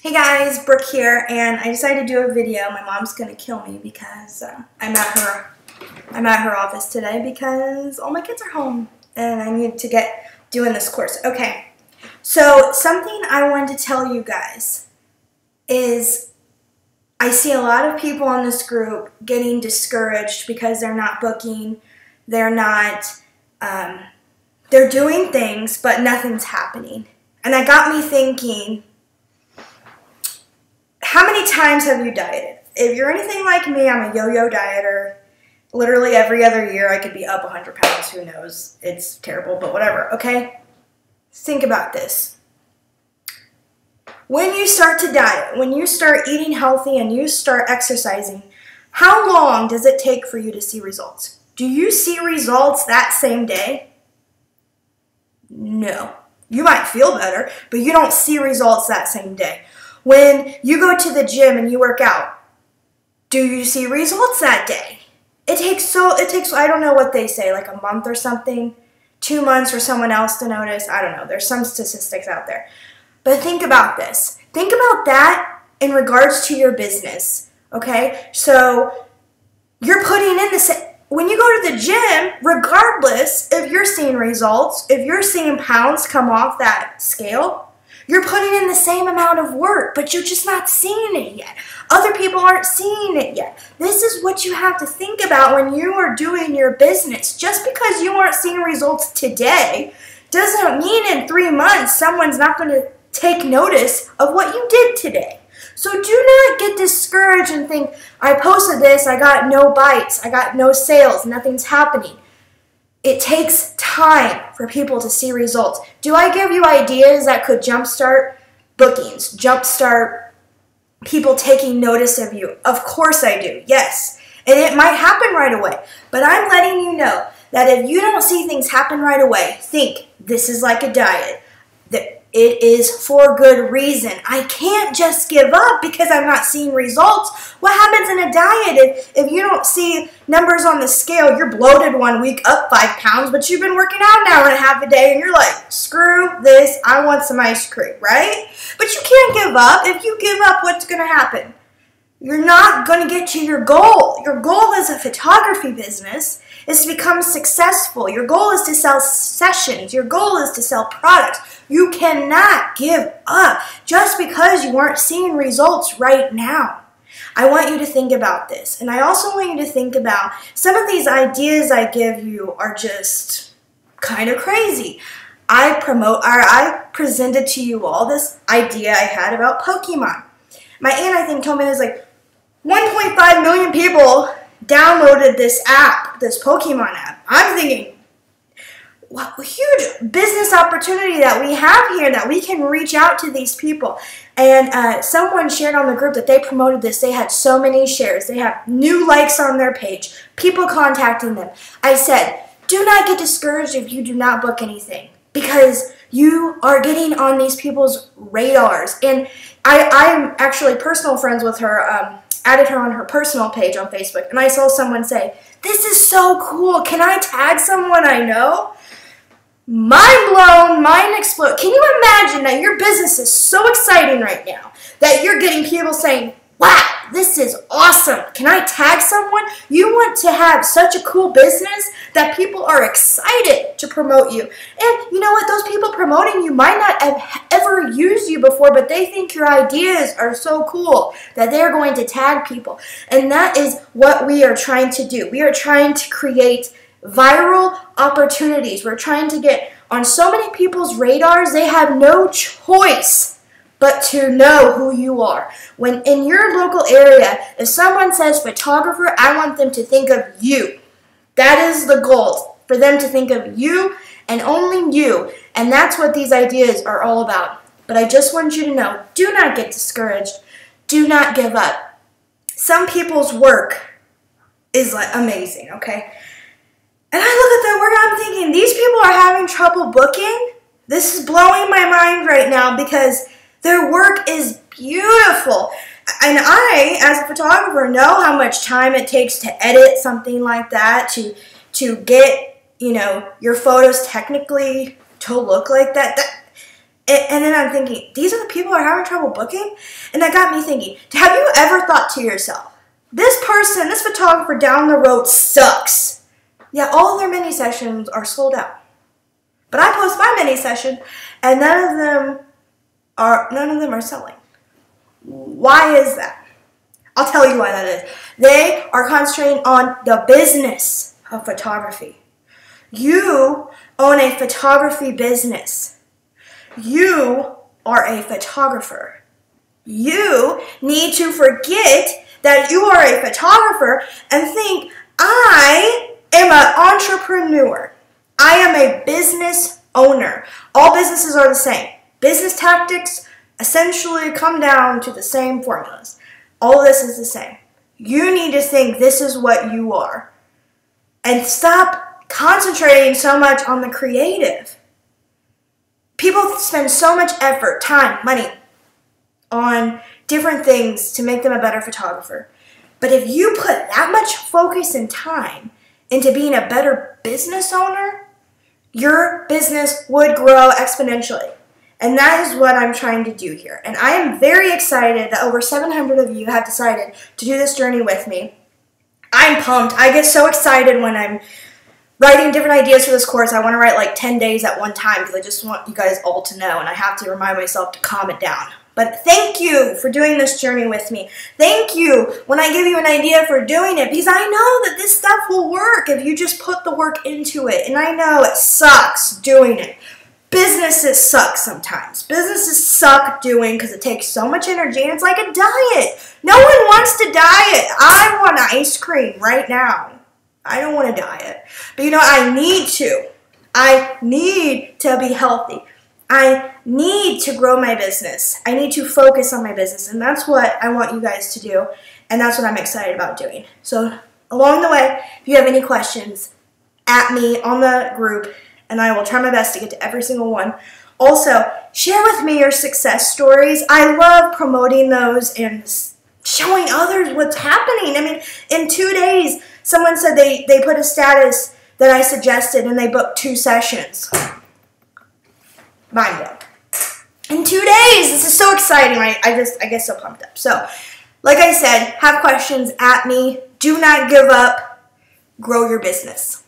Hey guys, Brooke here, and I decided to do a video. My mom's gonna kill me because I'm at her office today because all my kids are home and I need to get doing this course. Okay, so something I wanted to tell you guys is I see a lot of people on this group getting discouraged because they're not booking, they're doing things, but nothing's happening. And that got me thinking, how many times have you dieted? If you're anything like me, I'm a yo-yo dieter. Literally every other year I could be up 100 pounds. Who knows? It's terrible, but whatever, okay? Think about this. When you start to diet, when you start eating healthy and you start exercising, how long does it take for you to see results? Do you see results that same day? No. You might feel better, but you don't see results that same day. When you go to the gym and you work out, do you see results that day? It takes, I don't know what they say, like a month or something, 2 months for someone else to notice. I don't know. There's some statistics out there. But think about this. Think about that in regards to your business, okay? So you're putting in when you go to the gym, regardless if you're seeing results, if you're seeing pounds come off that scale, you're putting in the same amount of work, but you're just not seeing it yet. Other people aren't seeing it yet. This is what you have to think about when you are doing your business. Just because you aren't seeing results today doesn't mean in 3 months someone's not going to take notice of what you did today. So do not get discouraged and think, I posted this, I got no bites, I got no sales, nothing's happening. It takes time for people to see results. Do I give you ideas that could jumpstart bookings, jumpstart people taking notice of you? Of course I do, yes. And it might happen right away. But I'm letting you know that if you don't see things happen right away, think this is like a diet. That it is for good reason. I can't just give up because I'm not seeing results. What happens in a diet if you don't see numbers on the scale? You're bloated 1 week, up 5 pounds, but you've been working out an hour and a half a day and you're like, screw this, I want some ice cream, right? But you can't give up. If you give up, what's going to happen? You're not going to get to your goal. Your goal as a photography business is to become successful. Your goal is to sell sessions. Your goal is to sell products. You cannot give up just because you aren't seeing results right now. I want you to think about this. And I also want you to think about some of these ideas I give you are just kind of crazy. I presented to you all this idea I had about Pokemon. My aunt, I think, told me there's like 1.5 million people downloaded this app, this Pokemon app. I'm thinking, what a huge business opportunity that we have here, that we can reach out to these people. And someone shared on the group that they promoted this. They had so many shares. They have new likes on their page, people contacting them. I said, do not get discouraged if you do not book anything, because you are getting on these people's radars. And I'm actually personal friends with her, added her on her personal page on Facebook, and I saw someone say, this is so cool, can I tag someone I know? Mind blown, mind explode. Can you imagine that your business is so exciting right now that you're getting people saying, wow, this is awesome, can I tag someone? You want to have such a cool business that people are excited to promote you. And you know what, those people promoting you might not have ever used you before, but they think your ideas are so cool that they're going to tag people. And that is what we are trying to do. We are trying to create viral opportunities. We're trying to get on so many people's radars, they have no choice but to know who you are. When in your local area, if someone says photographer, I want them to think of you. That is the goal, for them to think of you and only you. And that's what these ideas are all about. But I just want you to know, do not get discouraged. Do not give up. Some people's work is like amazing, okay? And I look at their work, I'm thinking, these people are having trouble booking? This is blowing my mind right now because their work is beautiful. And I, as a photographer, know how much time it takes to edit something like that, to get, you know, your photos technically to look like that. And then I'm thinking, these are the people who are having trouble booking? And that got me thinking, have you ever thought to yourself, this person, this photographer down the road sucks. Yeah, all their mini sessions are sold out. But I post my mini session and none of them are selling. Why is that? I'll tell you why that is. They are concentrating on the business of photography. You own a photography business. You are a photographer. You need to forget that you are a photographer and think, I am an entrepreneur. I am a business owner. All businesses are the same. Business tactics essentially come down to the same formulas. All of this is the same. You need to think this is what you are. And stop concentrating so much on the creative. People spend so much effort, time, money on different things to make them a better photographer. But if you put that much focus and time into being a better business owner, your business would grow exponentially. And that is what I'm trying to do here. And I am very excited that over 700 of you have decided to do this journey with me. I'm pumped. I get so excited when I'm writing different ideas for this course. I want to write like 10 days at one time because I just want you guys all to know, and I have to remind myself to calm it down. But thank you for doing this journey with me. Thank you when I give you an idea for doing it, because I know that this stuff will work if you just put the work into it. And I know it sucks doing it. Businesses suck sometimes. Businesses suck doing because it takes so much energy, and it's like a diet. No one wants to diet. I want ice cream right now. I don't want to diet. But you know, I need to. I need to be healthy. I need to grow my business. I need to focus on my business, and that's what I want you guys to do, and that's what I'm excited about doing. So along the way, if you have any questions, at me on the group, and I will try my best to get to every single one. Also, share with me your success stories. I love promoting those and showing others what's happening. I mean, in 2 days, someone said they put a status that I suggested, and they booked 2 sessions. Mind blown. In 2 days! This is so exciting, right? I get so pumped up. So, like I said, have questions at me. Do not give up. Grow your business.